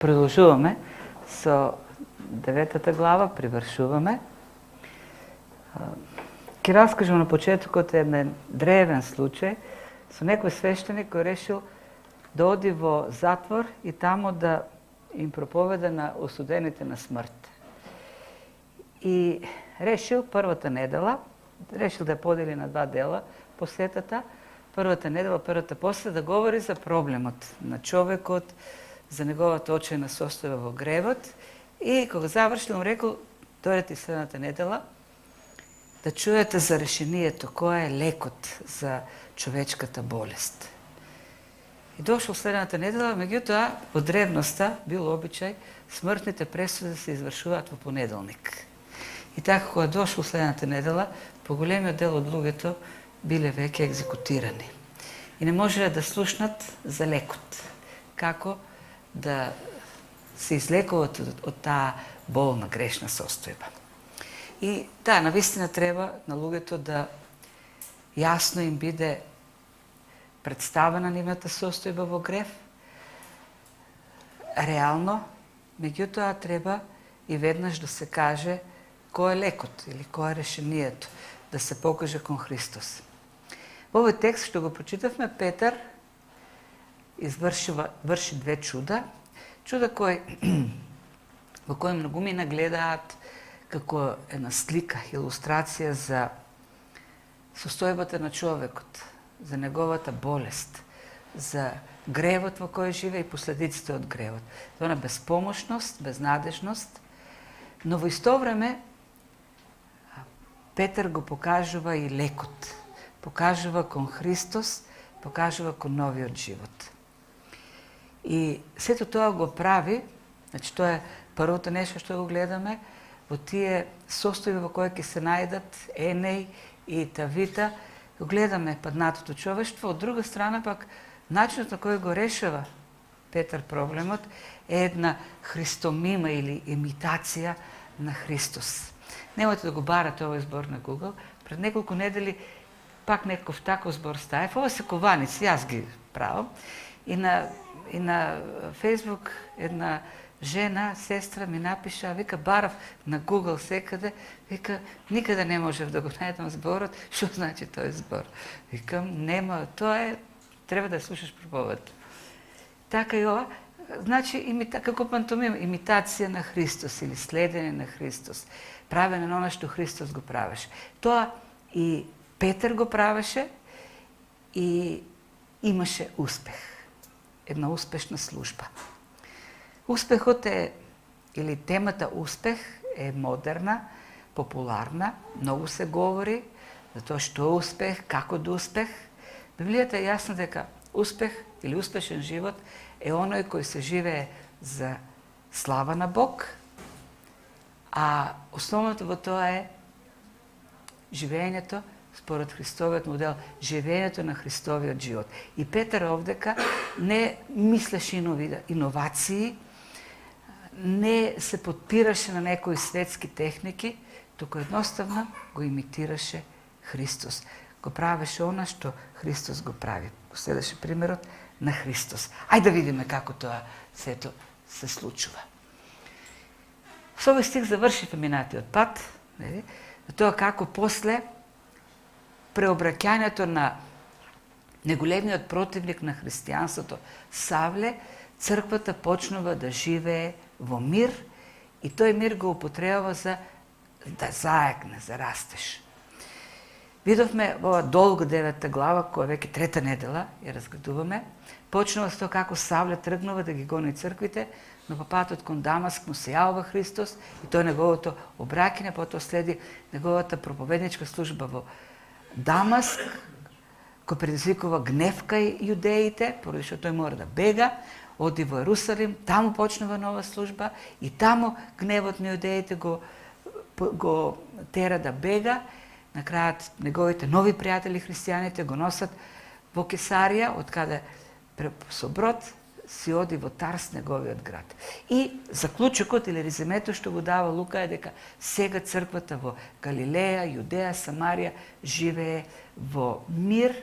Продолжуваме со 9-та глава, привршуваме. Ќе раскажам на почетокот еден древен случај со некој свештеник кој решил да оди во затвор и тамо да им проповеда на осудените на смрт. И решил првата недела, решил да ја подели на два дела посетата, првата недела, првата посета да говори за проблемот на човекот, за неговата очајна состојба во гревот, и кога завршил му рекол: дојдете следната недела да чуете за решението, кој е лекот за човечката болест. И дошол следната недела, меѓутоа во древноста бил обичај смртните пресуди да се извршуваат во понеделник. И така кога дошол следната недела, поголемиот дел од луѓето биле веќе екзекутирани. И не можеле да слушнат за лекот, како да се излекуват од таа болна, грешна состојба. И да, навистина треба на луѓето да јасно им биде представена нивната состојба во грев, реално, меѓутоа треба и веднаш да се каже кој е лекот или кој е решението, да се покаже кон Христос. Во овој текст што го прочитавме, Петар врши две чуда. Чуда во кои многумина гледаат како една слика, илустрација за состојбата на човекот, за неговата болест, за гревот во кој живее и последиците од гревот. Тоа на безпомошност, безнадежност, но во исто време Петар го покажува и лекот. Покажува кон Христос, покажува кон новиот живот. И сето тоа го прави, значи тоа е првото нешто што го гледаме, во тие состојби во кои ќе се најдат Енеј и Тавита, го гледаме паднатото човештво. Од друга страна пак, начинот на кој го решава Петар проблемот е една христомима или имитација на Христос. Немојте да го барате овој збор на Google. Пред неколку недели пак некој таков збор стаев. Ова се кованици, јас ги правам. И на Фейсбук една жена, сестра ми напиша, вика, барав на Google секаде, вика, никаде не можев да го најдам зборот, што значи тој збор? Викам, нема, тоа е, треба да слушаш проповед. Така и ова, значи, како пантомим, имитација на Христос или следење на Христос, правење на она што Христос го правеше. Тоа и Петар го правеше и имаше успех. Една успешна служба. Успехот е, или темата успех е модерна, популарна, многу се говори за тоа што е успех, како да успех. Библијата е јасна дека успех или успешен живот е оној кој се живее за слава на Бог, а основното во тоа е живењето според Христовиот модел, живењето на Христовиот живот. И Петар овдека не мислеше иновации, не се подпираше на некои светски техники, туку едноставно го имитираше Христос. Го правеше она што Христос го прави. Го следеше примерот на Христос. Ајде да видиме како тоа сето се случува. Со овој стих завршивме минатиот пат, за тоа како после преобраќањето на неголемиот противник на христијанството Савле, црквата почнува да живее во мир и тој мир го употребува за да заекне, за растеж. Видовме ова долга 9 глава, која веќе трета недела ја разгледуваме, почнува со тоа како Савле тргнува да ги гони црквите, но по патот кон Дамаск му се јавува Христос и тоа неговото обраќање, потоа следи неговата проповедничка служба во Дамаск, кој предизвикува гнев кај јудеите, поради што тој мора да бега, оди во Ерусалим, таму почнува нова служба и таму гневот на јудеите го тера да бега. На крајот неговите нови пријатели христијаните го носат во Кесарија, од каде со брод си оди во Тарс, неговиот град. И заклучокот или резимето што го дава Лука е дека сега црквата во Галилеја, Јудеја, Самарија живее во мир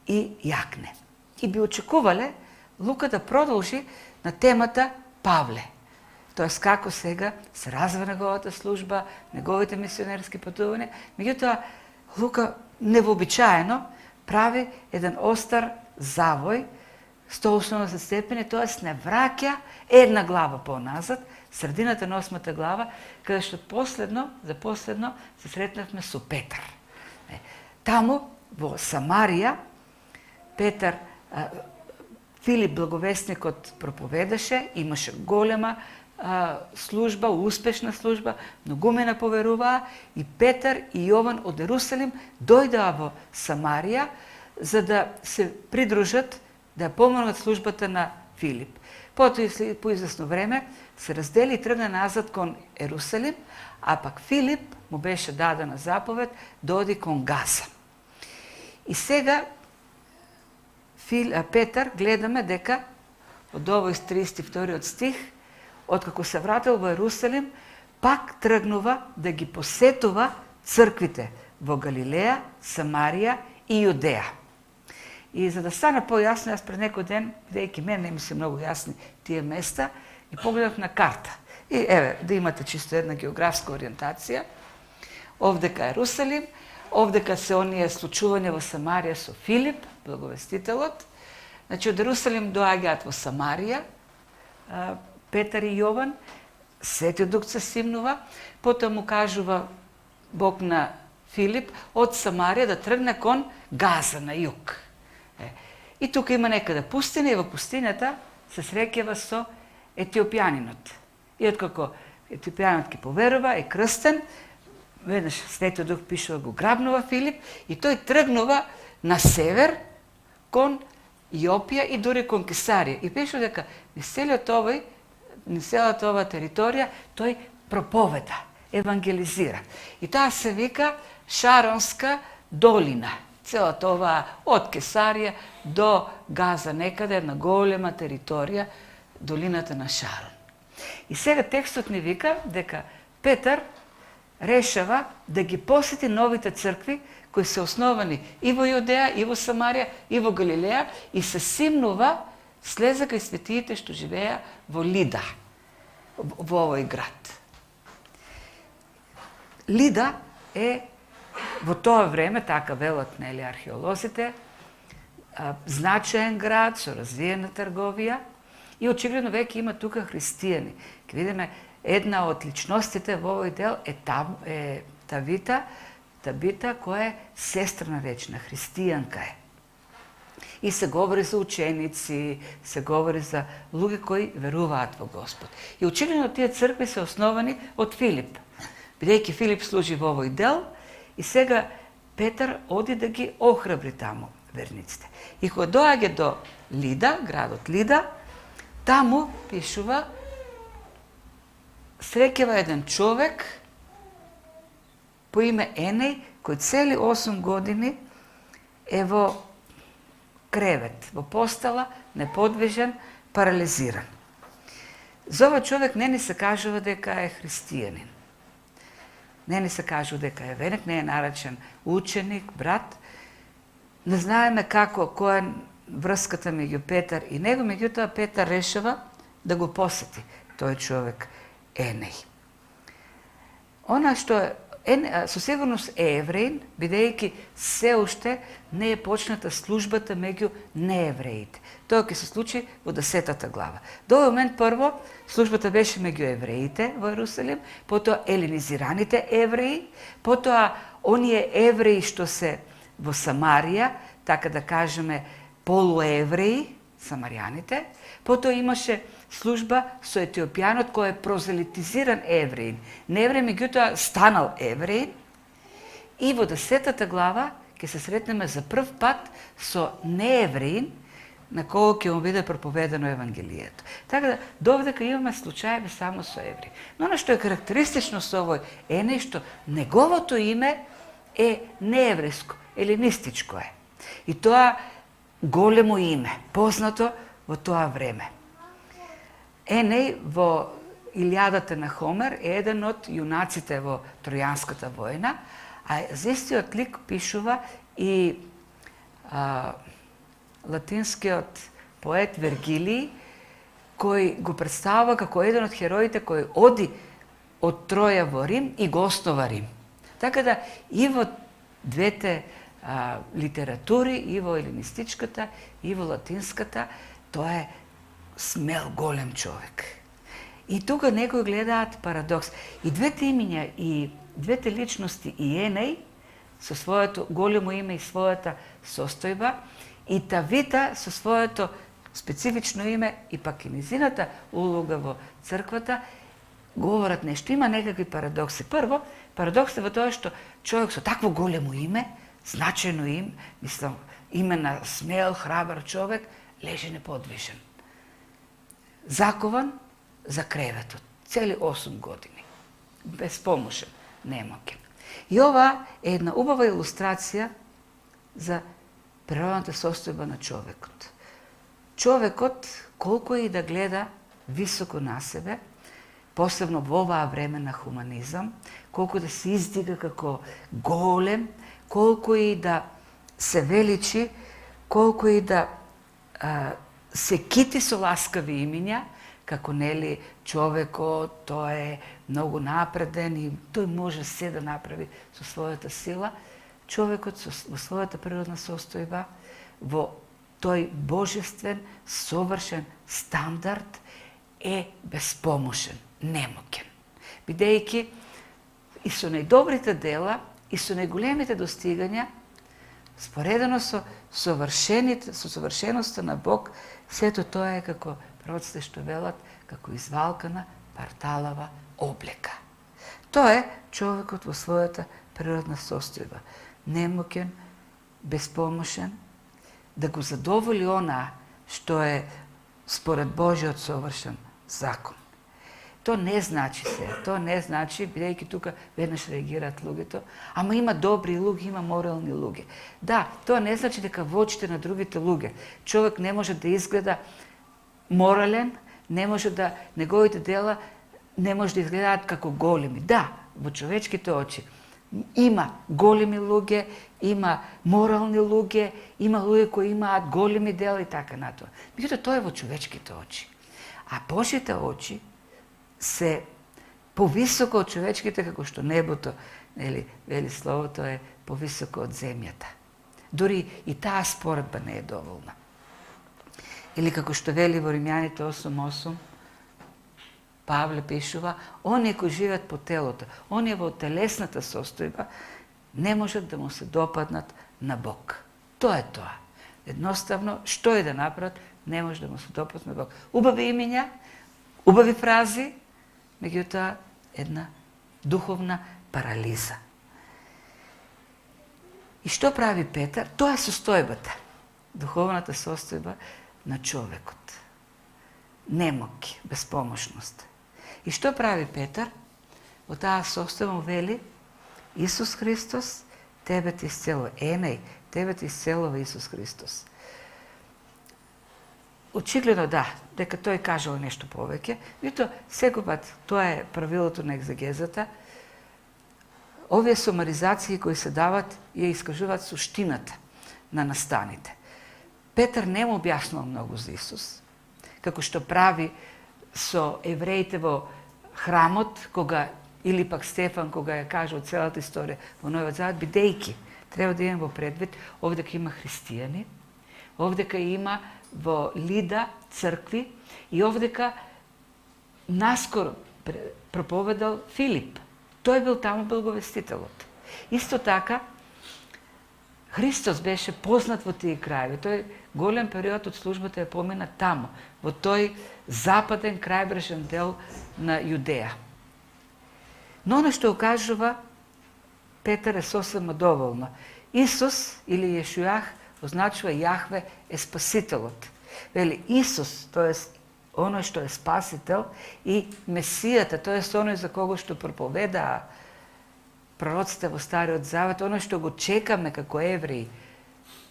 и јакне. И би очекувале Лука да продолжи на темата Павле. Тоест како сега се развива неговата служба, неговите мисионерски патувања, меѓутоа Лука невообичаено прави еден остар завој, 180 степени, тоест не враќа една глава поназад, средината на 8-та глава, каде што за последно се сретнавме со Петар. Таму во Самарија Петар, Филип благовестникот проповедаше, имаше голема служба, успешна служба, многумина поверуваа и Петар и Јован од Ерусалим дојдаа во Самарија за да се придружат, да помогнат службата на Филип. Потоа по известно време се раздели и тргна назад кон Ерусалим, а пак Филип му беше дадена заповед да оди кон Газа. И сега Петар гледаме дека од овој 32 стих, откако се вратил во Ерусалим, пак тргнува да ги посетува црквите во Галилеја, Самарија и Јудеја. И за да стане појасно, јас пред некој ден, бидејќи мене ми се многу јасни тие места, и погледав на карта. И еве, да имате чисто една географска ориентација. Овдека Ерусалим, овдека се оние случувања во Самарија со Филип, благовестителот. Значи, од Ерусалим доаѓаат во Самарија, Петар и Јован, Светиот Дух се симнува, потоа му кажува Бог на Филип од Самарија да тргне кон Газа на југ. И тука има некаде пустина и во пустината се среќава со етиопјанинот. И откако етиопјанинот ги поверува, е крстен, веднаш Светиот Дух пишува го грабнува Филип и тој тргнува на север кон Јопија и дури кон Кесарија. И пишува дека низ целата ова територија тој проповеда, евангелизира. И таа се вика Шаронска долина. Целата ова од Кесарија до Газа некаде, една голема територија, долината на Шарон. И сега текстот ни вика дека Петар решава да ги посети новите цркви кои се основани и во Јудеја, и во Самарија, и во Галилеја и се симнува слеза кај светиите што живееа во Лида, во овој град. Лида е во тоа време, така велат нели археолозите, значаен град со развиена трговија и очигледно веќе има тука христијани. Ке видиме една од личностите во овој дел е Табита, која е сестрна речна, христијанка е. И се говори за ученици, се говори за луѓе кои веруваат во Господ. И очигледно тие цркви се основани од Филип. Бидејќи Филип служи во овој дел, и сега Петар оди да ги охрабри таму верниците. И кога доаѓа до Лида, градот Лида, таму пишува среќава еден човек по име Енеј, кој цели 8 години е во кревет, во постела, неподвижен, парализиран. За овој човек не ни се кажува дека е христијанин. Не ни се кажува дека е верник, не е наречен ученик, брат. Не знаеме која е врската меѓу Петар и него, меѓутоа Петар решава да го посети тој човек Енеј. Она што со сигурност е евреин, бидејќи се уште не е почната службата меѓу неевреите. Тоа ќе се случи во 10-та глава. До овој момент прво службата беше меѓу евреите во Ерусалим, потоа еленизираните евреи, потоа оние евреи што се во Самарија, така да кажеме полуевреи, самарјаните, потоа имаше служба со етиопјанот кој е прозелитизиран евреин. Не евреин, меѓутоа станал евреин. И во 10-та глава ќе се сретнеме за прв пат со неевреин на кого ќе му биде проповедано Евангелието. Така да, довдека имаме случаеви само со евреи. Но оно што е карактеристично со овој Енеј, што неговото име е нееврејско, еленистичко е. И тоа големо име, познато во тоа време. Енеј во Илијадата на Хомер е еден од јунаците во Тројанската војна, а за истиот лик пишува и латинскиот поет Вергилиј, кој го представува како еден од хероите кој оди од Троја во Рим и го основа Рим. Така да и во двете литератури, и во елинистичката, и во латинската, тоа е смел, голем човек. И тука некои гледаат парадокс. И двете имиња, и двете личности, и Енеј, со своето големо име и својата состојба, и Тавита со своето специфично име и пак и низината улога во црквата, говорат нешто. Има некакви парадокси. Прво, парадокс е во тоа што човек со такво големо име, значајно име, мислам, име на смел, храбар човек, лежи неподвижен. Закован за креветот, цели 8 години. Безпомошен, немокен. И ова е една убава илустрација за природната состојба на човекот. Човекот, колку и да гледа високо на себе, посебно во оваа време на хуманизам, колку да се издига како голем, колку и да се величи, колку и да се кити со ласкави имиња, како нели човекот, тој е многу напреден и тој може се да направи со својата сила, човекот во својата природна состојба, во тој божествен, совршен стандард е безпомошен, немокен. Бидејќи и со најдобрите дела, и со најголемите достигања, споредено со совршеноста на Бог, сето тоа е како пророците што велат, како извалкана парталава облека. Тоа е човекот во својата природна состојба. Немокен, безпомошен, да го задоволи онаа што е според Божиот совршен закон. То не значи бидејќи тука веднаш реагираат луѓето, ама има добри луѓе, има морални луѓе. Да, тоа не значи дека во очите на другите луѓе човек не може да изгледа морален, не може да неговите дела не може да изгледаат како големи. Да, во човечките очи има големи луѓе, има морални луѓе, има луѓе кои имаат големи дела и така натоа. Меѓутоа тоа е во човечките очи. А Божите очи се повисоко од човечките, како што небото, вели словото, е повисоко од земјата. Дори и таа споредба не е доволна. Или како што вели во Римјаните 8:8, Павле пишува, оние кои живеат по телото, оние во телесната состојба, не можат да му се допаднат на Бог. Тоа е тоа. Едноставно, што и да направат, не може да му се допаднат на Бог. Убави имиња, убави фрази, меѓутоа една духовна парализа. И што прави Петар? Тоа е состојбата, духовната состојба на човекот. Немоки, безпомошност. И што прави Петар? Во таа состојба му вели, Исус Христос, тебе те исцелува. Енеј, тебе те исцелува Исус Христос. Очигледно да, дека тој кажал нешто повеќе, меѓутоа секогаш тоа е правилото на екзегезата. Овие сумаризации кои се дават ја искажуваат суштината на настаните. Петар не му објаснал многу за Исус, како што прави со евреите во храмот, кога или пак Стефан, кога ја кажа од целата историја во Новиот Завет, бидејќи треба да имаме во предвид, овдека има христијани, овдека има во Лида цркви и овдека наскоро проповедал Филип. Тој бил таму благовестителот. Исто така, Христос беше познат во тие крајеви. Тој голем период од службата ја помина таму, во тој западен крајбрежен дел на Јудеја. Но она што кажува Петар е сосема доволно. Исус или Јешујах означува Јахве е спасителот. Вели Исус, тоест оној што е спасител, и Месијата, тоест оној за кого што проповедаа пророците во Стариот Завет, оној што го чекаме како евреи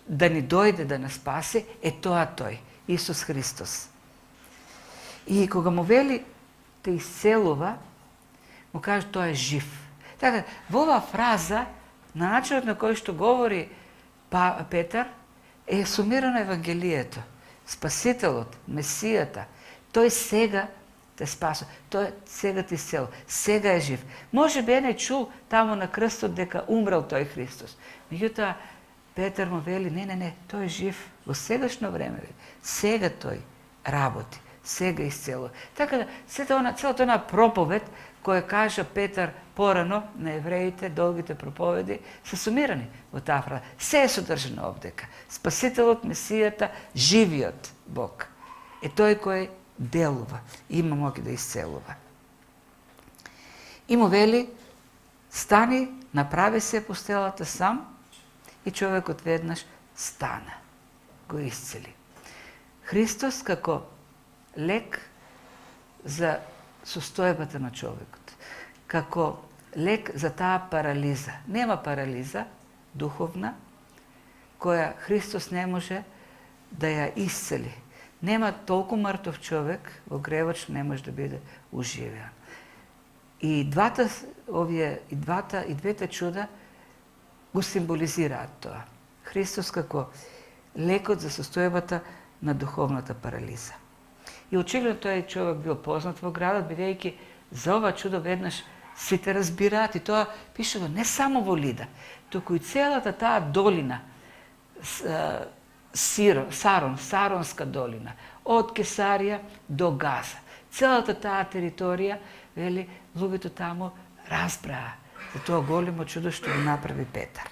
да ни дојде да нас спаси, е тоа тој, Исус Христос. И кога му вели те исцелува, му каже тоа е жив. Така, во оваа фраза, на начинот на кој што говори Петар, е сумирано Евангелието. Спасителот, Месијата, Тој сега те спасува, тој сега те исцелува, сега е жив. Може би не чул таму на крстот дека умрел тој Христос. Меѓутоа, Петар му вели, не, тој е жив во сегашно време. Сега тој работи, сега исцелува. Така да, целата она проповед која кажа Петар порано на евреите, долгите проповеди, се сумирани во таа фраза. Се е содржано овдека. Спасителот, Месијата, живиот Бог е тој кој делува, има моги да исцелува. И му вели, стани, направи се постелата сам и човекот веднаш стана, го исцели. Христос како лек за состојбата на човекот, како лек за таа парализа. Нема парализа духовна која Христос не може да ја исцели. Нема толку мртов човек во гревоч не може да биде оживеан. И двете чуда го символизираат тоа. Христос како лекот за состојбата на духовната парализа. И очигледно тој човек бил познат во градот, бидејќи за ова чудо веднаш сите разбираат, и тоа пишува не само во Лида, туку и целата таа долина, Саронска долина, од Кесарија до Газа. Целата таа територија, вели, луѓето таму разбраа за тоа големо чудо што го направи Петар.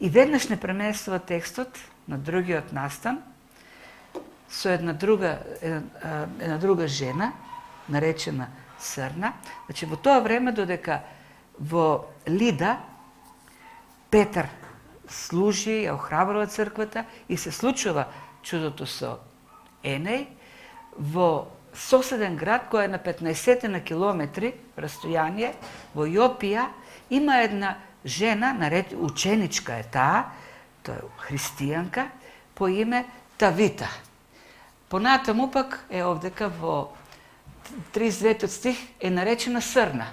И веднаш не преместува текстот на другиот настан со една друга жена, наречена Срна. Значи, во тоа време, додека во Лида Петар служи, ја охрабрува црквата и се случува чудото со Енеј, во соседен град кој е на 15 на километри растојание, во Јопија, има една жена, ученичка е таа, тоа е христијанка, по име Тавита. Понатаму пак е овдека во 39 стих е наречена Срна.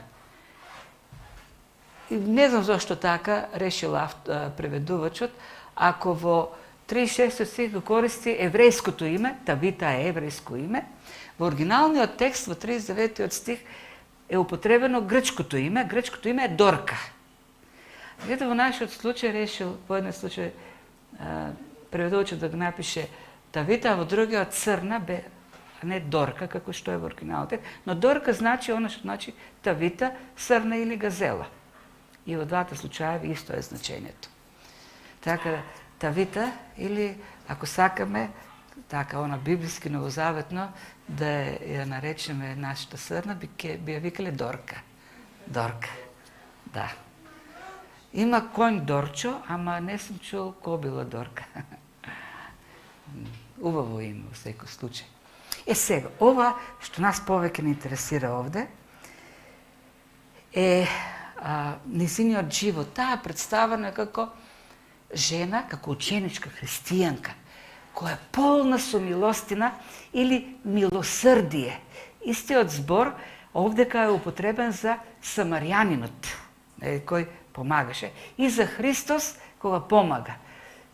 И не знам зашто така решила преведувачот, ако во 36 стих го користи еврејското име, Тавита е еврејско име, во оригиналниот текст во 39 стих е употребено грчкото име е Дорка. Ето во нашиот случај решил, во еден случај преведувачот да го напише Тавита, а во другиот Црна, а не Дорка, како што е во оригиналниот текст, но Дорка значи она што значи Тавита, Срна или газела. И во двата случаи исто е значењето. Така, Тавита, или ако сакаме, така, она библиски новозаветно, да ја наречеме нашата Срна, би ја викале Дорка. Дорка, да. Има конј Дорчо, ама не сум чул ко била Дорка. Убаво име во секој случај. Сега, ова што нас повеќе не интересира овде е низиниот живот. Таа представена како жена, како ученичка, христијанка, која е полна со милостина или милосрдие. Истиот збор овдека е употребен за самарјанинот, кој помагаше, и за Христос кога помага.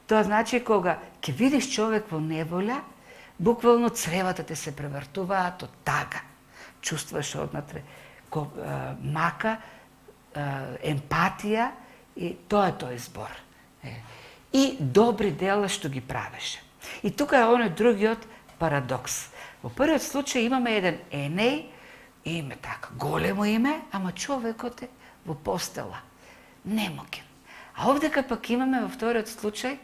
Тоа значи кога ќе видиш човек во неволја, буквално цревата те се превртуваат од тага. Чувствуваш однатре мака, емпатија, и тоа е тој збор. И добри дела што ги правеше. И тука е оној другиот парадокс. Во првиот случај имаме еден Енеј, име така, големо име, ама човекот е во постела. Немокен. А овдека пак имаме во вториот случај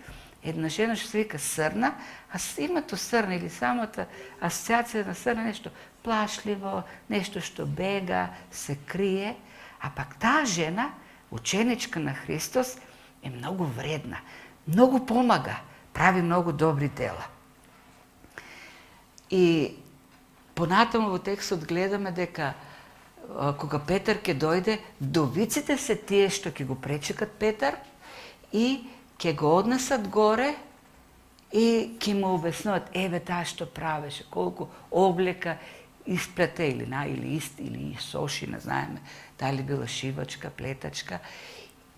една жена што се вика Срна, а името Срна или самата асоциација на Срна нешто плашливо, нешто што бега, се крие, а пак таа жена, ученичка на Христос, е многу вредна, многу помага, прави многу добри дела. И понатаму во текстот гледаме дека кога Петар ќе дојде, вдовиците се тие што ќе го пречекат Петар и ќе го однесат горе и ќе му обяснуват, еве таа што правеше, колку облека исплете или соши, не знаеме, дали била шивачка, плетачка,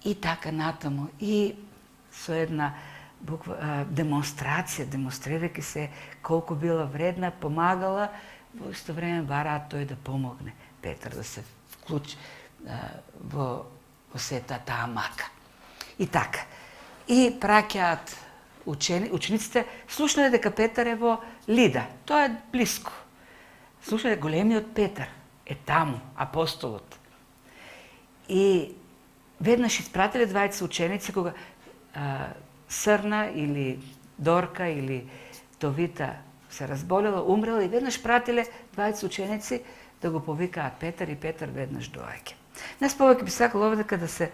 и така натаму. И со една демонстрација, демонстрирајќи се колку била вредна, помагала во исто време бараат тој да помогне Петар да се вклучи во сета таа мака. И така. И праќаат учениците, слушнале дека Петар е во Лида. Тоа е блиско. Слушнале големиот Петар е таму, апостолот. И веднаш испратиле двајца ученици кога Срна или Дорка или Товита се разболела, умрела и веднаш пратиле двајца ученици да го повикаат Петар и Петар веднаш доаѓа. Нас повеќе би сакал овдека да се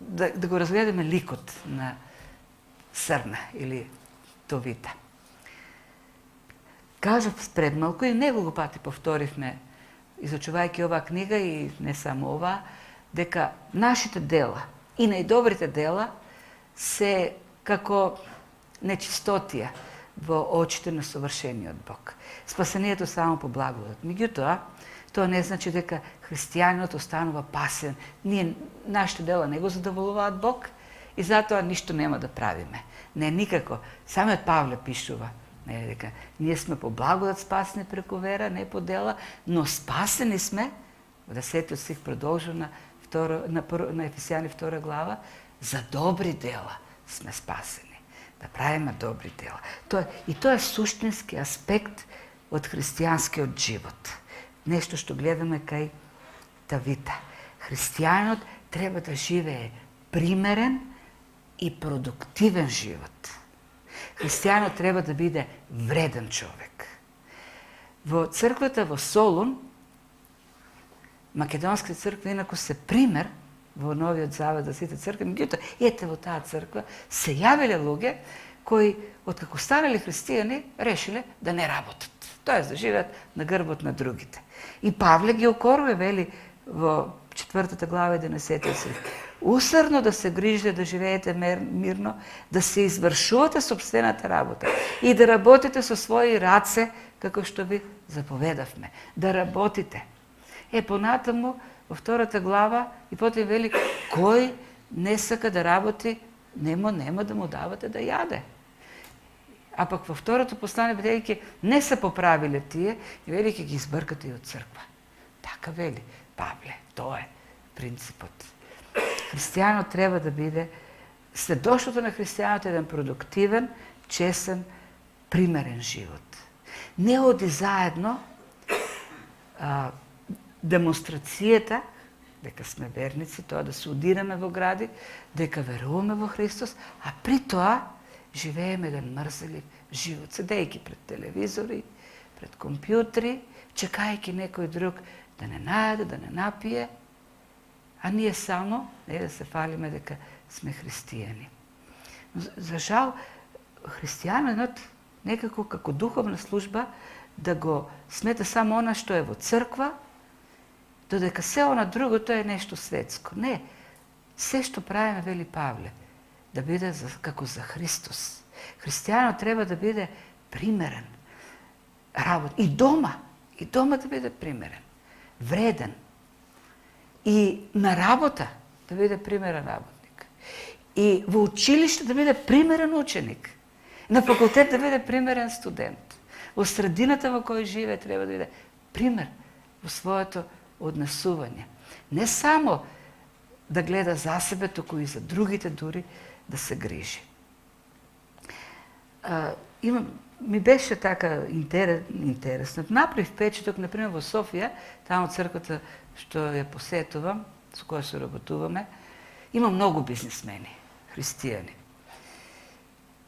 да го разгледаме ликот на Срна или Товита. Кажав пред малку и неколку пати повторивме, изучувајќи оваа книга и не само оваа, дека нашите дела и најдобрите дела се како нечистотија во очите на совршениот Бог. Спасението само по благодат. Меѓутоа, тоа не значи дека христијанинот останува пасен. Нашите дела не го задоволуваат Бог и затоа ништо нема да правиме. Не, никако. Самиот Павле пишува дека ние сме по благодат спасени преку вера, не по дела, но спасени сме, во 10 стих продолжува на Ефесијани 2 глава, за добри дела сме спасени. Да правиме добри дела. И тоа е суштински аспект од христијанскиот живот. Нешто што гледаме кај Тавита. Христијанот треба да живее примерен и продуктивен живот. Христијанот треба да биде вреден човек. Во црквата во Солун, македонските цркви инаку се пример во Новиот Завет за сите цркви, меѓутоа, ете во таа црква се јавиле луѓе кои, откако станале христијани, решиле да не работат. Тоа е да живеат на грбот на другите. И Павле ги окорува, вели во 4 глава 11 стих. Усрдно да се грижите да живеете мирно, да се извршувате собствената работа и да работите со своји раце, како што ви заповедавме. Да работите. Понатаму, во 2 глава, и потоа вели, кој не сака да работи, нема да му давате да јаде. А пак во второто послание, бидејќи не се поправиле тие, и вели, ќе ги избркате и од црква. Така вели Павле, тоа е принципот. Христијанот треба да биде, сведоштвото на христијанот е еден продуктивен, чесен, примерен живот. Не оди заедно демонстрацијата, дека сме верници, тоа да се удираме во гради, дека веруваме во Христос, а при тоа живееме еден мрзелив живот, седејќи пред телевизори, пред компјутри, чекајќи некој друг да не најде, да не напие, а ние само да се фалиме дека сме христијани. За жал, христијанинот некако како духовна служба да го смета само она што е во црква, додека се она другото е нешто светско. Не, се што правиме, вели Павле, да биде како за Христос. Христијанот треба да биде примерен. И дома да биде примерен, вреден. И на работа да биде примерен работник. И во училиште да биде примерен ученик. На факултет да биде примерен студент. Во средината во која живее треба да биде пример во своето однесување. Не само да гледа за себе, туку и за другите дури да се грижи. Ми беше така интересно. Направив впечаток, например, во Софија, таму црквата што ја посетувам, со која се работуваме, има многу бизнисмени, христијани.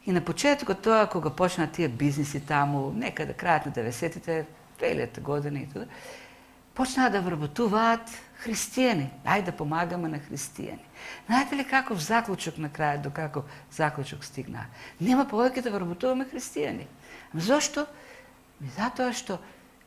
И на почетокот тоа, кога почна тие бизниси таму, некаде крајот на 90-тите, 2000 години и тоа, почнаа да вработуваат христијани. Ајде да помагаме на христијани. Знаете ли каков заклучок на крајот, до каков заклучок стигнаа? Нема повеќе да вработуваме христијани. Зошто? Затоа што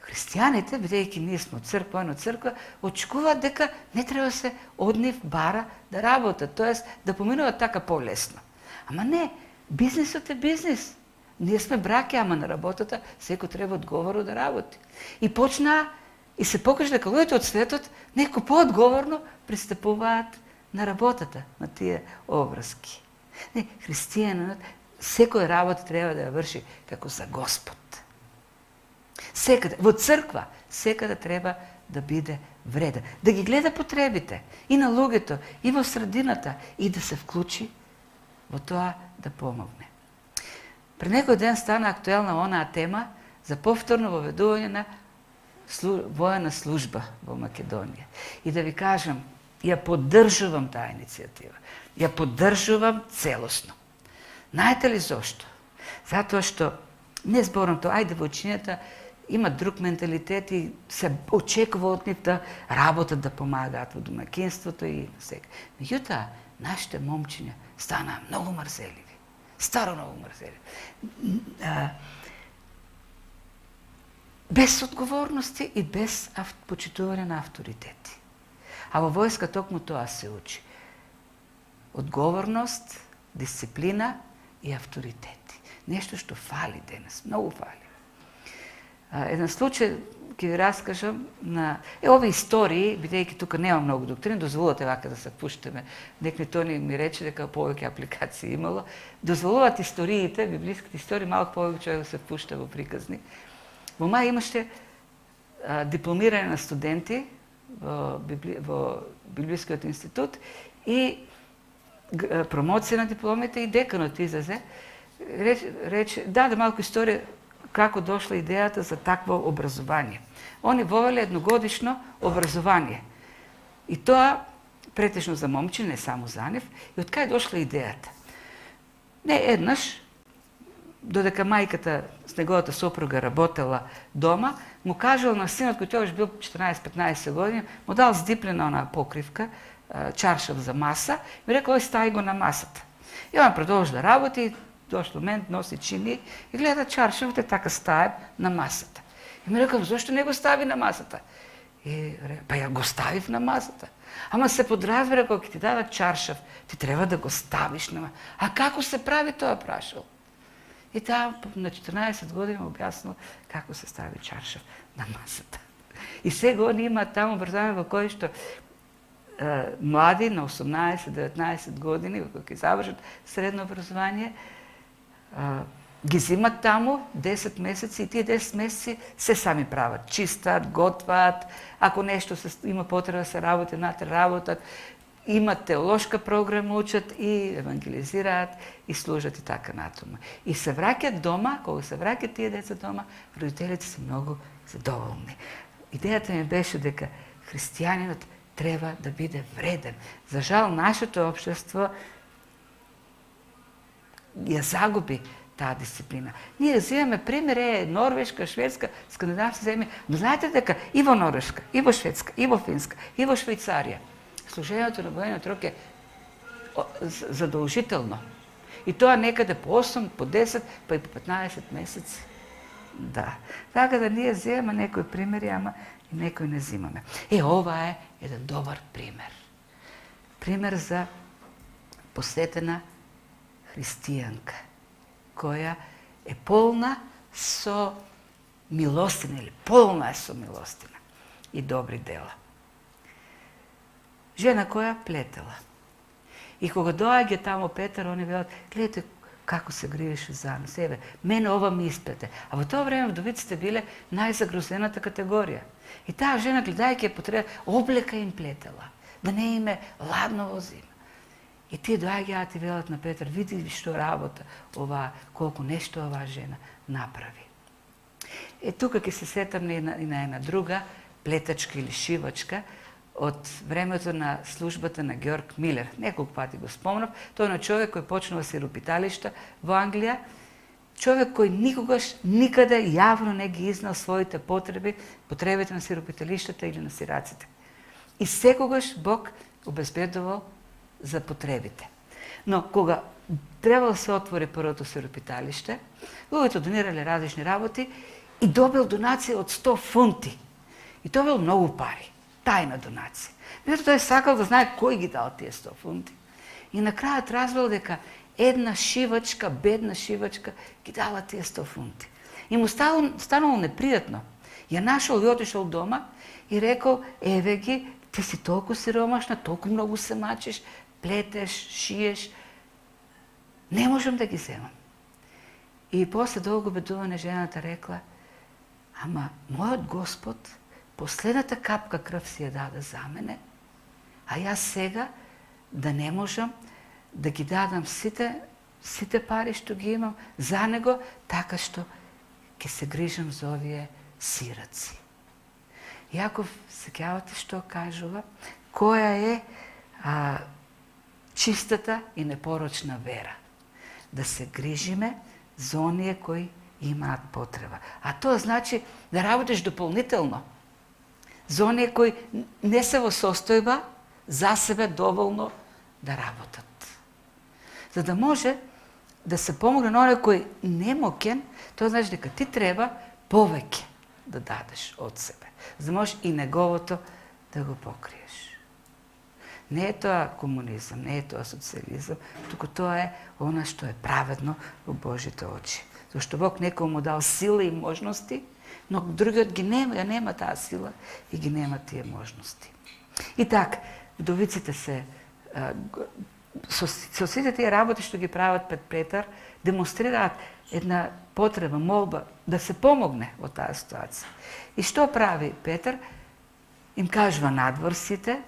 христијаните, бидејќи ние сме од црква, очекуваат дека не треба се од нив бара да работат, тоест да поминуваат така полесно. Ама не, бизнисот е бизнис. Ние сме браќа, ама на работата секој треба одговорно да работи. И почнаа и се покажа дека луѓето од светот некако поодговорно пристапуваат на работата, на тие обврски. Не, христијанинот секоја работа треба да ја врши како за Господ. Секаде, во црква, секаде треба да биде вреден. Да ги гледа потребите и на луѓето, и во средината, и да се вклучи во тоа да помогне. Пред некој ден стана актуелна онаа тема за повторно воведување на воена служба во Македонија. И да ви кажам, ја поддржувам таа иницијатива. Ја поддржувам целосно. Знаете ли зошто? Затоа што, не зборам тоа, ајде војчињата имат друг менталитет и се очекува од нив да работат, да помагаат во домаќинството и сега. Меѓутоа, нашите момчиња станаа многу мрзеливи. Старо многу мрзеливи. Без одговорности и без почитување на авторитети. А во војска токму тоа се учи. Одговорност, дисциплина и авторитети. Нешто што фали денес, многу фали. Еден случај ќе ви раскажам на овие истории, бидејќи тука нема многу доктрина, дозволувате вака да се пуштаме. Некој тони ми рече дека повеќе апликации имало. Дозволуват историите, библиските истории, малку повеќе човек да се пушта во приказни. Во мај имаше дипломирање на студенти во Библискиот институт и промоција на дипломите и деканот излезе. Рече, даде малку историја како дошла идејата за такво образование. Они вовеле едногодишно образование. И тоа претежно за момчиња, не само за нив. И од кај дошла идејата? Не еднаш, додека мајката с неговата сопруга работела дома, му кажала на синот, кој тогаш бил 14-15 години, му дал здиплена она покривка, чаршав за маса, и ми рекол, стави го на масата. И он продолжи да работи, дошло момент, носи чини и гледа чаршавите така стави на масата. И ми рекол, зашто не го стави на масата? И па ја го ставив на масата. Ама се подразбира, кога ти дадат чаршав, ти треба да го ставиш на масата. А како се прави тоа, прашал? И таа на 14 години му објаснил како се стави чаршав на масата. И сега они имаат таму образование во кој што млади на 18-19 години, кога ќе завршат средно образование, ги зимат таму 10 месеци и тие 10 месеци се сами прават. Чистат, готват, ако нешто има потреба да се работи, натре работат, имат теолошка програма, учат и евангелизираат и служат и така натаму. И се враќаат дома, кога се враќаат тие деца дома, родителите се многу задоволни. Идејата ми беше дека христијанинот треба да биде вреден. За жал, нашето општество ја загуби таа дисциплина. Ние взимаме пример, Норвешка, Шведска, скандинавски земји, но знаете дека и во Норвешка, и во Шведска, и во Финска, и во Швајцарија, служењето на војниот рок е задолжително. И тоа некаде по 8, по 10, па и по 15 месеци. Да. Така да ние вземаме некои примери, ама и некои не взимаме. Ова е еден добар пример. Пример за посветена христијанка, која е полна со милостина, или полна е со милостина и добри дела. Жена која плетела. И кога доаѓа тамо Петар, они велат, гледате како се грижеше за нас. Еве, мене ова ми исплете. А во тоа време вдовиците биле најзагрозената категорија. И таа жена, гледајќи ја потреба, облека им плетела, да не име ладно во зима. И тие доаѓаат и велат на Петар, види што работа ова, колку нешто оваа жена направи. Тука ќе се сетам и на една друга плетачка или шивачка од времето на службата на Георг Милер. Неколку пати го спомнав. Тој е човек кој почнува сиропиталишта во Англија. Човек кој никогаш, никаде јавно не ги изнал своите потреби, потребите на сиропиталиштата или на сираците. И секогаш Бог обезбедувал за потребите. Но кога требало да се отвори првото сиропиталиште, луѓето донирале различни работи и добил донација од 100 фунти. И тоа бил многу пари. Тајна донација. Меѓутоа тој сакал да знае кој ги дал тие 100 фунти. И на крајот разбрал дека една шивачка, бедна шивачка, ги дала тие 100 фунти. И му станало непријатно. Ја нашол и отишол дома и рекол, еве ги, ти си толку сиромашна, толку многу се мачиш, плетеш, шиеш, не можам да ги земам. И после долго бедување жената рекла, ама мојот Господ последната капка крв си ја даде за мене, а јас сега да не можам да ги дадам сите пари што ги имам за него, така што ќе се грижам за овие сираци. Јаков, сеќавате што кажува, која е чистата и непорочна вера. Да се грижиме за оние кои имаат потреба. А тоа значи да работиш дополнително за оние кои не се во состојба за себе доволно да работат. За да може да се помогне на оние кои не мокен, тоа значи дека ти треба повеќе да дадеш од себе. За да можеш и неговото да го покриеш. Не е тоа комунизам, не е тоа социализам, туку тоа е она што е праведно во Божите очи. Зашто Бог некој му дал сила и можности, но другиот ги нема таа сила и ги нема тие можности. И така, вдовиците се со сите тие работи што ги прават пред Петар, демонстрираат една потреба, молба да се помогне во таа ситуација. И што прави Петар? Им кажува надвор сите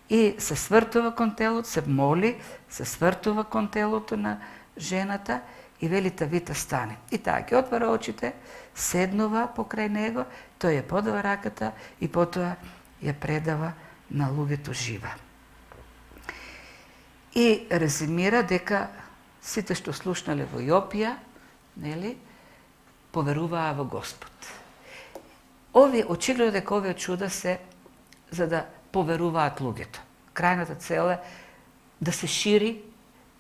и се свртува кон телото, се моли, се свртува кон телото на жената и вели Тавита стане. И така, ќе отвара очите, седнува покрај него, тој ја подава раката и потоа ја предава на луѓето жива. И резимира дека сите што слушнале во Јопија, нели, поверуваа во Господ. Очигледно дека овие чуда се за да поверуваат луѓето. Крајната цел е да се шири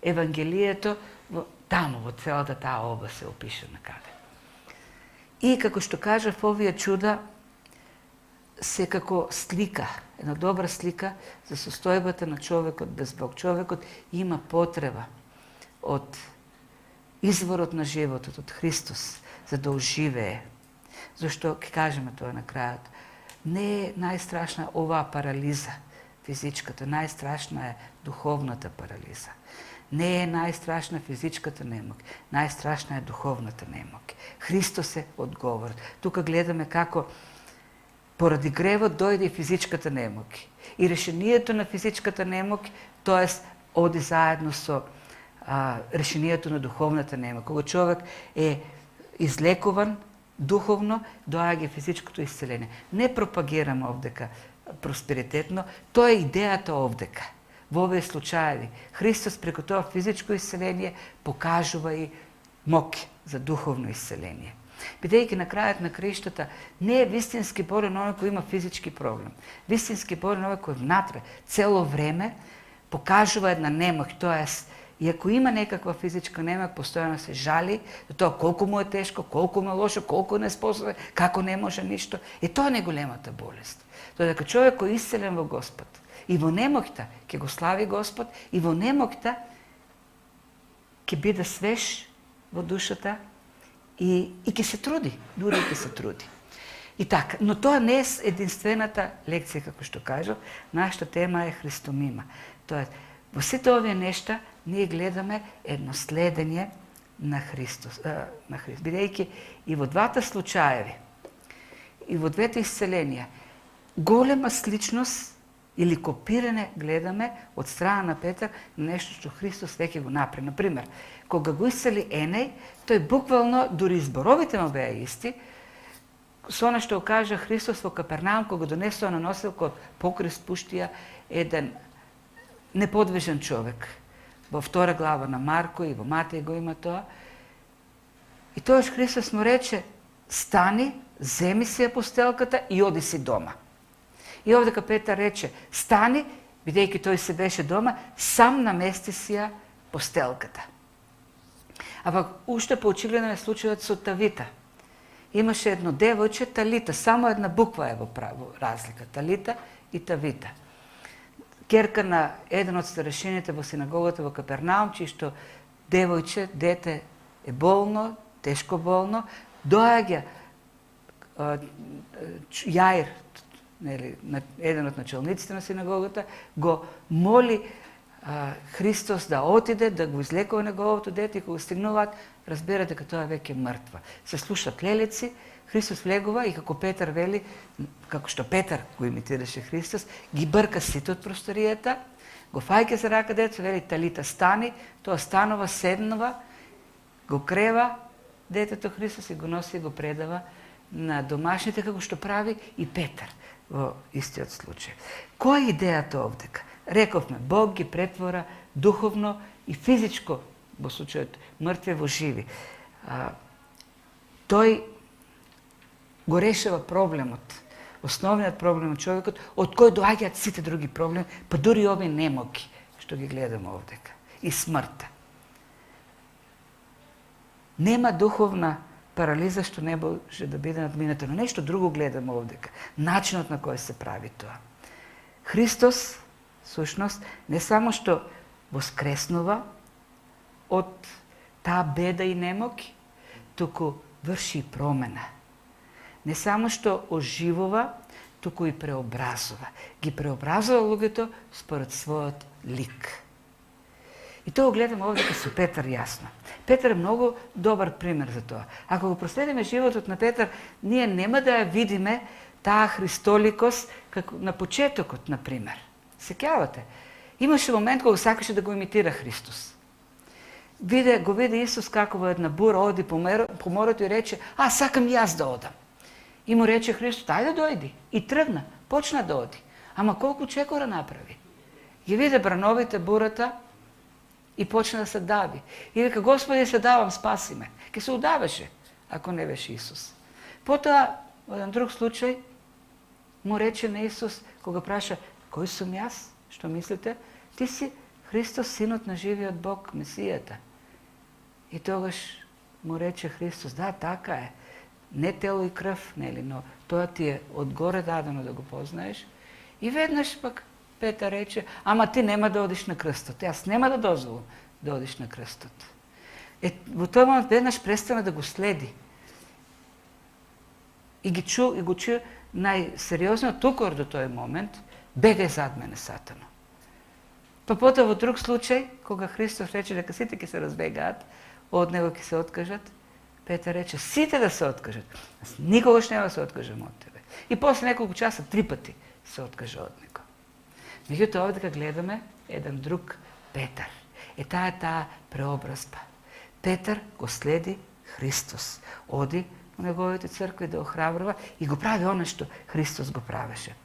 евангелието таму, во целата таа област се опише накаде. И како што кажав, овие чуда се како слика, една добра слика за состојбата на човекот без Бог. Човекот има потреба од изворот на животот, од Христос, за да оживее. Зашто, ќе кажеме тоа на крајот, не е најстрашна оваа парализа, физичката, најстрашна е духовната парализа. Не е најстрашна физичката немоќ, најстрашна е духовната немоќ. Христос е одговорот. Тука гледаме како поради гревот дојде и физичката немоќ. И решението на физичката немоќ, тоест оди заедно со решението на духовната немоќ. Кога човек е излекуван духовно, доаѓа физичкото исцеление. Не пропагираме овдека просперитетно, тоа е идејата овдека. Во овие случаеви, Христос преку тоа физичко исцеление покажува и моќ за духовно исцеление. Бидејќи на крајот на краиштата не е вистински болен оној кој има физички проблем. Вистински болен оној кој внатре цело време покажува една немоќ, тоест и ако има некаква физичка немоќ, постојано се жали за тоа колку му е тешко, колку му е лошо, колку не способен, како не може ништо. Е тоа не големата болест. Тоа дека човек кој е исцелен во Господ и во немоќта ќе го слави Господ и во немоќта ќе биде свеж во душата и ќе се труди, дури ќе се труди. И така, но тоа не е единствената лекција, како што кажав, нашата тема е Христомима. Тоа во сите овие нешта ние гледаме едно следење на Христос, бидејќи и во двата случаеви, и во двете исцеленија, голема сличност или копирање гледаме од страна на Петар на нешто што Христос веќе го направи. Например, кога го исцели Енеј, тој буквално, дури зборовите му беа исти, со она што го кажа Христос во Капернаум, кога донесува на носилко од покрест пуштија еден неподвижен човек. Во 2 глава на Марко и во Матеј го има тоа. И тоаш Христос му рече, стани, земи си ја постелката и оди си дома. И овдека Петар рече, стани, бидејќи тој се беше дома, сам намести си ја постелката. А пак уште поочигледно е случајот со Тавита. Имаше едно девојче, Талита, само една буква е во разлика, Талита и Тавита. Керка на еден од старешините во синагогата во Капернаум, чии што девојче, дете е болно, тешко болно, доаѓа Јаир, еден од началниците на синагогата, го моли Христос да отиде, да го излекува неговото дете, и кога стигнуваат, разбира дека тоа веќе мртва. Се слушат лелици, Христос влегува и како Петар вели, како што Петар го имитираше Христос, ги брка сите од просторијата, го фаќа за рака детето, вели талита стани, тоа станува, седнува, го крева детето Христос и го носи и го предава на домашните, како што прави и Петар во истиот случај. Која е идејата овдека? Рековме, Бог ги претвора духовно и физичко, во случајот мртви во живи. Тој го решава проблемот, основниот проблем од човекот, од кој доаѓаат сите други проблеми, па дури овие немоки, што ги гледаме овдека, и смртта. Нема духовна парализа што не може да биде надмината, но нешто друго гледаме овдека, начинот на кој се прави тоа. Христос, сушност, не само што воскреснува од таа беда и немоки, туку врши и промена. Не само што оживува, туку и преобразува. Ги преобразува луѓето според својот лик. И тоа го гледаме овдека со Петар јасно. Петар е многу добар пример за тоа. Ако го проследиме животот на Петар, ние нема да ја видиме таа христоликост како на почетокот, например. Сеќавате? Имаше момент кога сакаше да го имитира Христос. Го виде Исус како во една бура оди по морето и рече, сакам јас да одам. И му рече Христос, ајде дојди. И тргна, почна да оди. Ама колку чекора направи. Ги виде брановите, бурата и почна да се дави. И вика, Господи, се давам, спаси ме. Ке се удавеше, ако не беше Исус. Потоа, во еден друг случај, му рече на Исус, кога праша, кој сум јас? Што мислите? Ти си Христос, синот на живиот Бог, Месијата. И тогаш му рече Христос, да, така е. Не тело и крв, нели, но тоа ти е одгоре дадено да го познаеш. И веднаш пак Петар рече, ама ти нема да одиш на крстот. Јас нема да дозволам да одиш на крстот. Во тој момент веднаш престана да го следи. И го чу најсериозниот укор до тој момент, бегај зад мене, Сатано. Па потоа во друг случај, кога Христос рече дека сите ќе се разбегаат, од него ќе се откажат, Петар рече, сите да се откажат. Аз никогаш нема да се откажам од тебе. И после неколку часа 3 пати се откажа од него. Меѓутоа овдека гледаме еден друг Петар. Таа е таа преобразба. Петар го следи Христос. Оди во неговите цркви да охрабрува и го прави оно што Христос го правеше.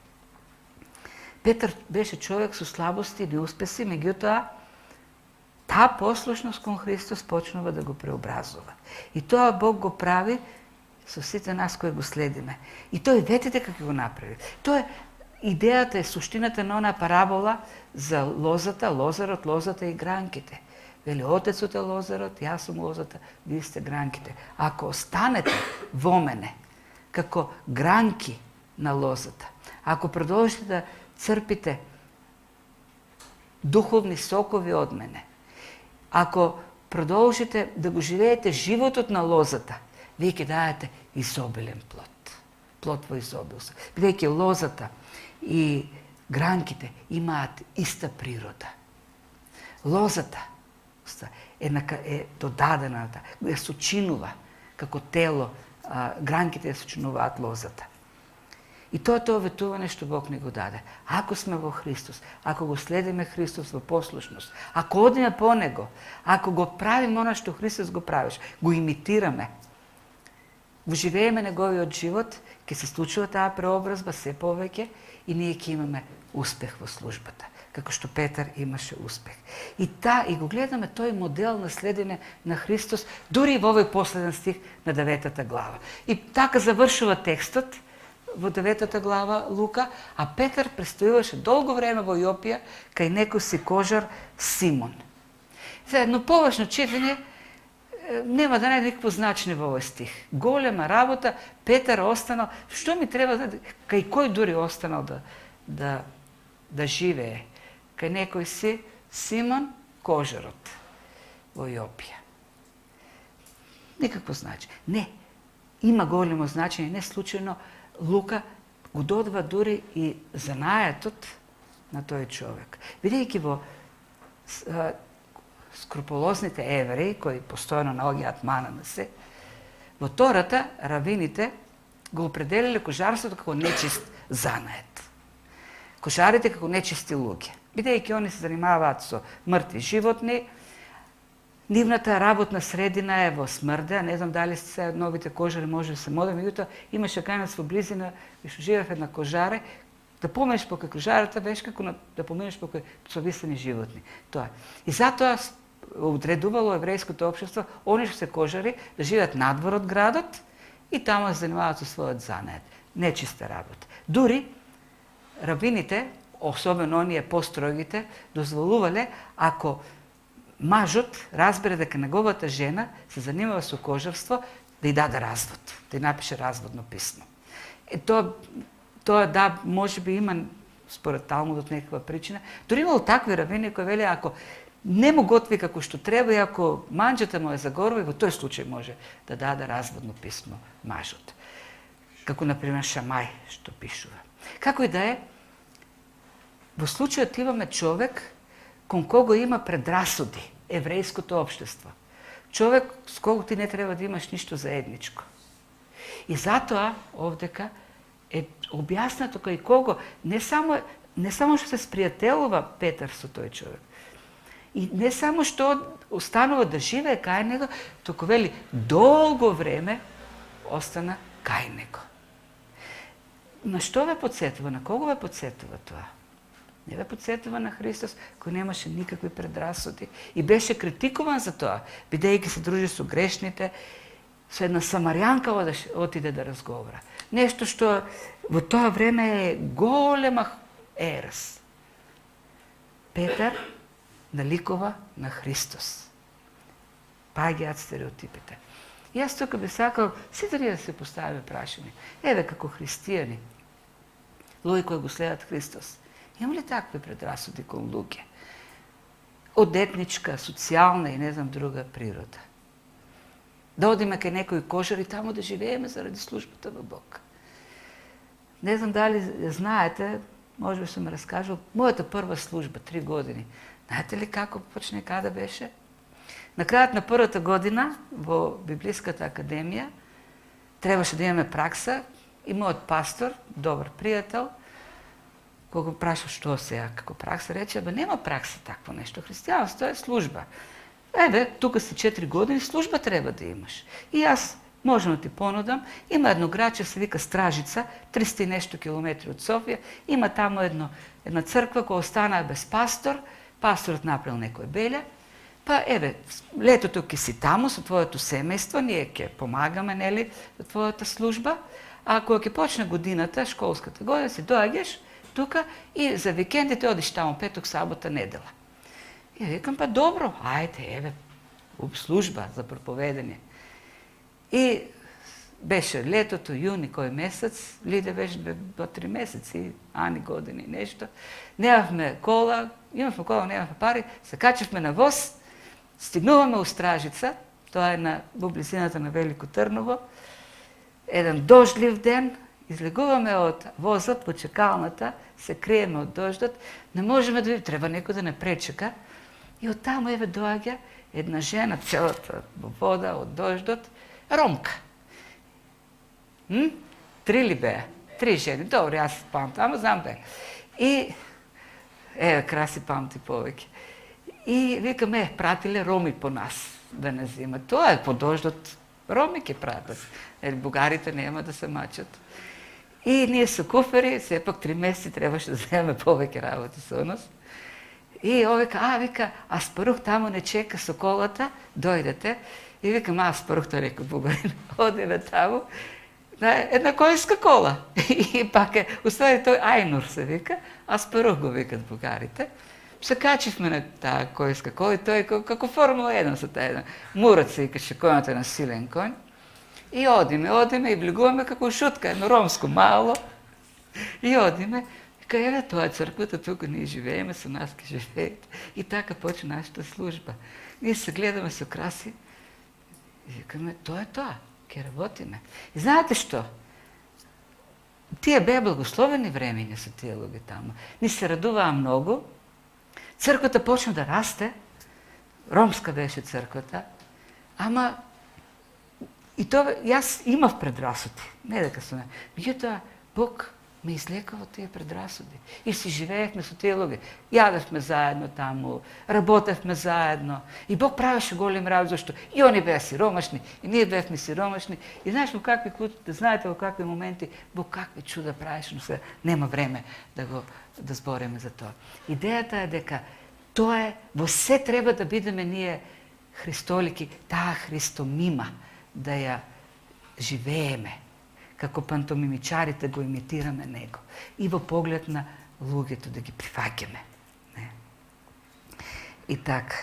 Петар беше човек со слабости и неуспеси, меѓутоа таа послушност кон Христос почнува да го преобразува. И тоа Бог го прави со сите нас кои го следиме. И тој ветите како го направи. Тоа е идејата, суштината на онаа парабола за лозата, Лозарот, лозата и гранките. Вели, Отецот е Лозарот, јас сум лозата, вие сте гранките. Ако останете во мене, како гранки на лозата, ако продолжите да црпите духовни сокови од мене, ако продолжите да го живеете животот на лозата, вие ќе даете изобилен плод. Плод во изобилство. Бидејќи лозата и гранките имаат иста природа. Лозата е додадената, ја сочинува како тело, гранките ја сочинуваат лозата. И тоа е тоа ветување што Бог ни го даде. Ако сме во Христос, ако го следиме Христос во послушност, ако одиме по Него, ако го правиме оно што Христос го правиш, го имитираме, го живееме Неговиот живот, ќе се случува таа преобразба се повеќе и ние ќе имаме успех во службата, како што Петар имаше успех. И го гледаме тој модел на следење на Христос, дури и во овој последен стих на 9 глава. И така завршува текстот во 9 глава Лука, а Петар престојуваше долго време во Јопија кај некој си кожар Симон. За едно поважно читање нема да најде никакво значење во овој стих. Голема работа, Петар останал, што ми треба, кај кој дури останал да живее? Кај некој си Симон кожарот во Јопија. Никакво значење. Не, има големо значење, не случајно Лука го додава дури и занајатот на тој човек. Бидејќи во скрупулозните евреи, кои постојано наоѓаат мана на се, во Тората равините го определиле кожарството како нечист занает. Кожарите како нечисти луѓе. Бидејќи они се занимаваат со мртви животни, нивната работна средина е во смрде, не знам дали се новите кожари може да се модерни, меѓутоа имаше кај нас во близина, што живеев една кожаре, да поминеш покрај кожарата беше како да поминеш покрај совисени животни. Тоа. И затоа одредувало еврејското општество, они што се кожари, да живеат надвор од градот и таму се занимаваат со својот занает. Нечиста работа. Дури рабините, особено оние построгите, дозволувале ако мажот разбере дека неговата жена се занимава со кожарство, да ја даде развод, да ја напише разводно писмо. Тоа да, може би има според Талмудот некаква причина. Дори имало такви рабини кои веле ако не му готви како што треба и ако манџата му е загорува, во тој случај може да даде разводно писмо мажот. Како например Шамај што пишува. Како и да е, во случајот имаме човек кон кого има предрасуди еврејското општество. Човек с кого ти не треба да имаш ништо заедничко. И затоа овдека е објаснато кај кого не само што се спријателува Петар со тој човек, и не само што останува да живее кај него, туку вели долго време остана кај него. На што ве подсетува? На кого ве подсетува тоа? Не ве подсетува на Христос, кој немаше никакви предрасуди и беше критикуван за тоа, бидејќи се дружи со грешните, со една самарјанка отиде да разговара. Нешто што во тоа време е голема ерес. Петар наликува на Христос. Паѓаат стереотипите. И јас тука би сакал сите ние да се поставиме прашање. Еве како христијани, луѓе кои го следат Христос, има ли такви предрасуди кон луѓе? Од етничка, социјална и не знам друга природа. Да одиме кај некој кожар и таму да живееме заради службата во Бог. Не знам дали знаете, може би сум ме раскажал, мојата прва служба, 3 години. Знаете ли како почне, каде беше? На крајот на првата година во Библиската академија требаше да имаме пракса и мојот пастор, добар пријател, кога го прашав што сега како пракса, рече, бе нема пракса такво нешто, христијанство е служба. Еве, тука си 4 години, служба треба да имаш. И јас можам да ти понудам, има едно градче, се вика Стражица, 300 и нешто километри од Софија, има таму една црква која останаа без пастор, пасторот направил некој белја, па еве, летото ќе си таму со твоето семејство, ние ќе помагаме, нели, за твојата служба, а кога ќе почне годината, школската година, си доаѓаш тука и за викендите одиш таму, петок, сабота, недела. И викам, па добро, ајде, еве, служба за проповедање. И беше летото, јуни, кој месец, Лиде беше до 3 месеци, Ани години, нешто. Немавме кола, имавме кола, немавме пари, се качевме на воз, стигнуваме у Стражица, тоа е во близината на Велико Трново, еден дождлив ден, излегуваме од возот во чекалната, се криеме од дождот, не можеме да видиме, треба некој да не пречека, и од таму еве доаѓа една жена, целата во вода, од дождот, ромка. 3 ли беа? 3 жени. Добро, јас памтам, ама знам бе. И, еве, Краси памти повеќе. И викаме, пратиле роми по нас да не взимат. Тоа е по дождот, роми ќе пратат. Бугарите нема да се мачат. И ние со куфери, сепак 3 месеци требаше да земеме повеќе работи со нас. И овека, вика, Аспарух таму не чека со колата, дојдете. И викам, Аспарух, тој рекол бугарин, одиме таму, една којска кола. И пак е, уствари тој Ајнур се вика, Аспарух го викат бугарите. Се качивме на таа којска кола и тој како Формула 1 со таа една. Мурат се викаше коњот е на силен конј. И одиме и влегуваме како шутка, едно ромско мало. И одиме. Вика, еве тоа е црквата, тука ние живееме, со нас ке живеете. И така почна нашата служба. Ние се гледаме со Краси и викаме, тоа е тоа, ке работиме. И знаете што? Тие беа благословени времења со тие луѓе таму. Ни се радуваа многу. Црквата почна да расте. Ромска беше црквата. Ама И тоа, јас имав предрасуди, не дека сум. Меѓутоа, Бог ме излекува од тие предрасуди. И си живеевме со тие луѓе. Јадевме заедно таму, работевме заедно. И Бог правеше голем работ, зашто и они беа сиромашни, и ние бевме сиромашни. И знаеш во какви кутите, знаете во какви моменти, Бог какви чуда правеше, но сега нема време да збориме за тоа. Идејата е дека тоа е, во се треба да бидеме ние христолики, таа христомима, да ја живееме, како пантомимичарите го имитираме него. И во поглед на луѓето да ги прифаќаме. И така.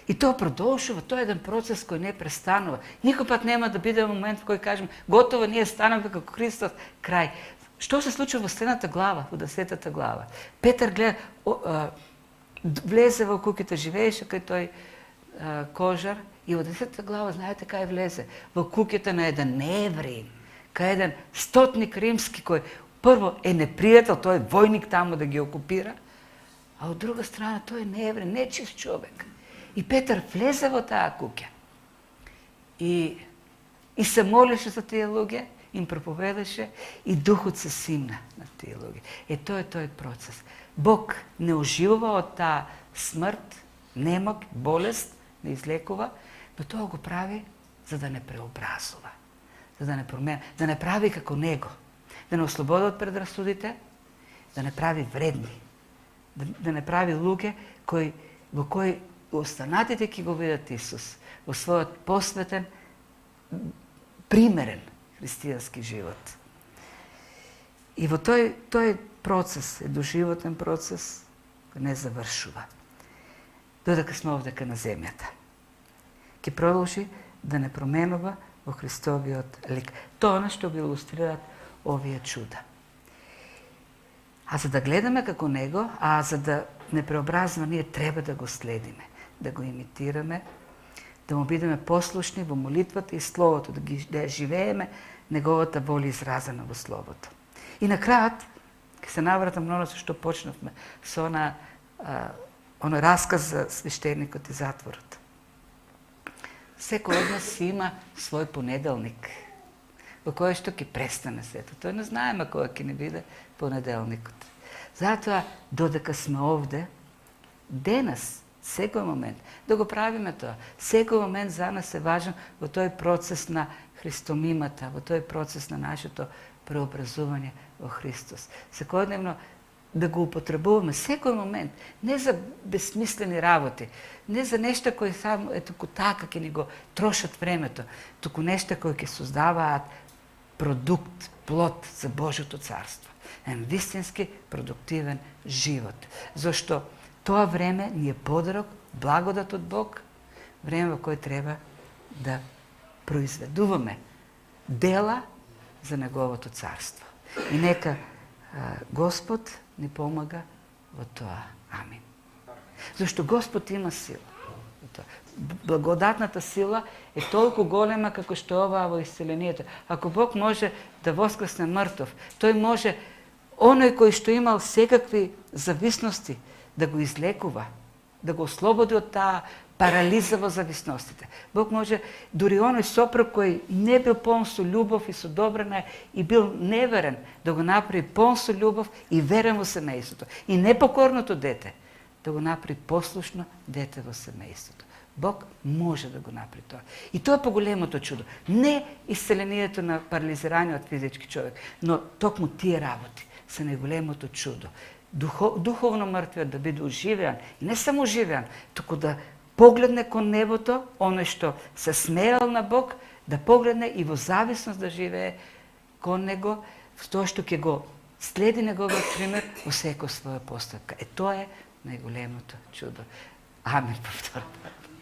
И тоа продолжува, тоа е еден процес кој не престанува. Никој пат нема да биде момент во кој кажем готово, ние станаме како Христос, крај. Што се случува во следната глава, во 10-та глава? Петар гледа, влезе во куќата, живееше кај тој кожар и во 10-та глава, знаете кај влезе? Во куќата на еден неевреин, кај еден стотник римски кој прво е непријател, тој е војник таму да ги окупира, а од друга страна тој е неевреин, нечист човек. И Петар влезе во таа куќа и се молеше за тие луѓе, им проповедаше и духот се симна на тие луѓе. Тоа е тој процес. Бог не уживува од таа смрт, немок, болест, не излекува, но тоа го прави за да не преобразува, за да не промени, да не прави како него, да не ослободи од предрасудите, да не прави вредни, да не прави луѓе во кои останатите ќе го видат Исус во својот посветен, примерен христијански живот. И во тој процес, е доживотен процес, кој не завршува. Додека сме овдека на земјата. Ке продолжи да не променува во Христовиот лик. Тоа на што го илустрираат овие чуда. А за да гледаме како него, а за да не преобразува, ние треба да го следиме, да го имитираме, да му бидеме послушни во молитвата и Словото, да живееме неговата воля изразена во Словото. И на крајот, ќе се навратам на оно со што почнавме, со оној расказ за свештеникот и затворот. Секој од нас има свој понеделник, во кој што ќе престане сето. Тој не знаеме кога ќе не биде понеделникот. Затоа, додека сме овде, денес, секој момент, да го правиме тоа. Секој момент за нас е важен во тој процес на христомимата, во тој процес на нашето преобразување во Христос. Секојдневно да го употребуваме секој момент, не за безсмислени работи, не за нешта кои само туку така ќе ни го трошат времето, туку нешта кои ќе создаваат продукт, плод за Божјото царство. Еден вистински продуктивен живот. Зошто тоа време ни е подарок, благодат од Бог, време во кој треба да произведуваме дела за неговото царство. И нека Господ ни помага во тоа. Амин. Зашто Господ има сила. Благодатната сила е толку голема како што е оваа во исцелението. Ако Бог може да воскресне мртов, тој може оној кој што имал секакви зависности да го излекува, да го ослободи од таа парализа во зависностите. Бог може, дури оној сопруг кој не бил полн со љубов и со добрина и бил неверен, да го направи полн со љубов и верен во семејството. И непокорното дете, да го направи послушно дете во семејството. Бог може да го направи тоа. И тоа е поголемото чудо. Не исцелението на парализираниот физички човек, но токму тие работи се најголемото чудо. Духовно мртвиот да биде оживеан, и не само оживеан, туку да погледне кон небото, оној што се смеел на Бог, да погледне и во зависност да живее кон него, тоа што ќе го следи неговиот пример во секој своја постапка. Тоа е најголемото чудо. Амин повторно.